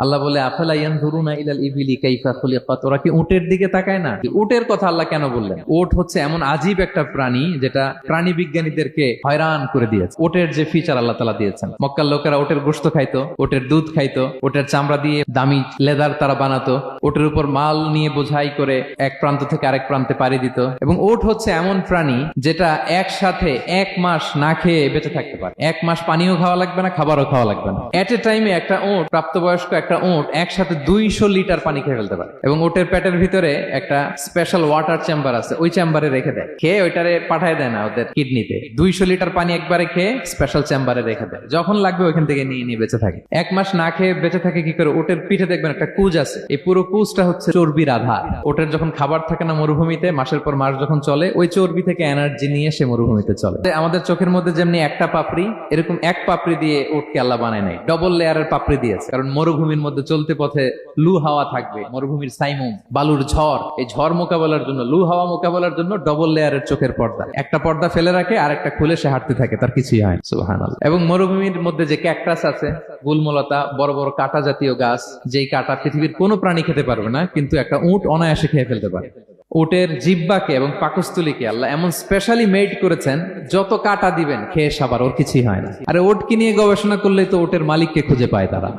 আল্লাহ বলে আফালা ইয়ানজুরুনা ইলাল ইবিলি কাইফা খুলিকাত, ওরা কি উটের দিকে তাকায় না? উটের কথা আল্লাহ কেন বললেন? উট হচ্ছে এমন আজীব একটা প্রাণী যেটা প্রাণী বিজ্ঞানীদেরকে হয়রান করে দিয়েছে। উটের যে ফিচার আল্লাহ তাআলা দিয়েছেন, মক্কার লোকেরা উটের গোশত খাইতো, উটের দুধ খাইতো, উটের চামড়া দিয়ে দামি লেদার তারা বানাতো, উটের উপর মাল নিয়ে বোঝাই করে এক প্রান্ত থেকে আরেক প্রান্তে পাড়ি দিত। এবং উট হচ্ছে এমন প্রাণী যেটা একসাথে 1 মাস না খেয়ে বেঁচে থাকতে পারে। 1 মাস পানিও খাওয়া লাগবে না, খাবারও খাওয়া লাগবে না। এট এ টাইমে একটা উট, প্রাপ্তবয়স্ক একটা উট একসাথে 200 লিটার পানি খেয়ে ফেলতে পারে। এবং উটের পেটের ভিতরে একটা স্পেশাল ওয়াটার চেম্বার আছে, ওই চেম্বারে রেখে দেয়, খেয়ে ওইটারে পাঠায় দেয় না ওদের কিডনিতে। 200 লিটার পানি একবারে খেয়ে স্পেশাল চেম্বারে রেখে দেয়, যখন লাগবে ওইখান থেকে নিয়ে নিয়ে বেঁচে থাকে। 1 মাস না খেয়ে বেঁচে থাকে কি করে? উটের পিঠে দেখবেন একটা কুজ আছে, এই পুরো কুজটা হচ্ছে চর্বির আধার। উটের যখন খাবার থাকে না মরুভূমিতে, মাসের পর মাস যখন চলে, ওই চর্বি থেকে এনার্জি নিয়ে সে মরুভূমিতে চলে। আমাদের চোখের মধ্যে যেমনি একটা পাপড়ি, এরকম এক পাপড়ি দিয়ে উটকে আল্লাহ বানায় নাই, ডবল লেয়ারের পাপড়ি দিয়েছে। কারণ মরুভূমির মধ্যে চলতে পথে লু হাওয়া থাকবে, মরুভূমির সাইমুম, বালুর ঝড়, এই ঝড় মোকাবেলার জন্য, লু হাওয়া মোকাবেলার জন্য ডবল লেয়ারের চোখের পর্দা। একটা পর্দা ফেলে রাখে আর একটা খুলে সে হাঁটতে থাকে, তার কিছুই হয় না। সুবহানাল্লাহ। এবং মরুভূমির মধ্যে যে ক্যাকটাস আছে, গুলমলতা, বড় বড় কাঁটা জাতীয় গাছ, যেই কাঁটা পৃথিবীর কোনো প্রাণী খেতে পারবে না, কিন্তু একটা উট অনায়াসে খেয়ে ফেলতে পারে। উটের জিহ্বাকে এবং পাকস্থলীকে আল্লাহ এমন স্পেশালি মেড করেছেন, যত কাঁটা দিবেন খেয়ে সাবার, ওর কিছুই হয় না। আরে উটকে নিয়ে গবেষণা করলেই তো উটের মালিককে খুঁজে পায় তারা।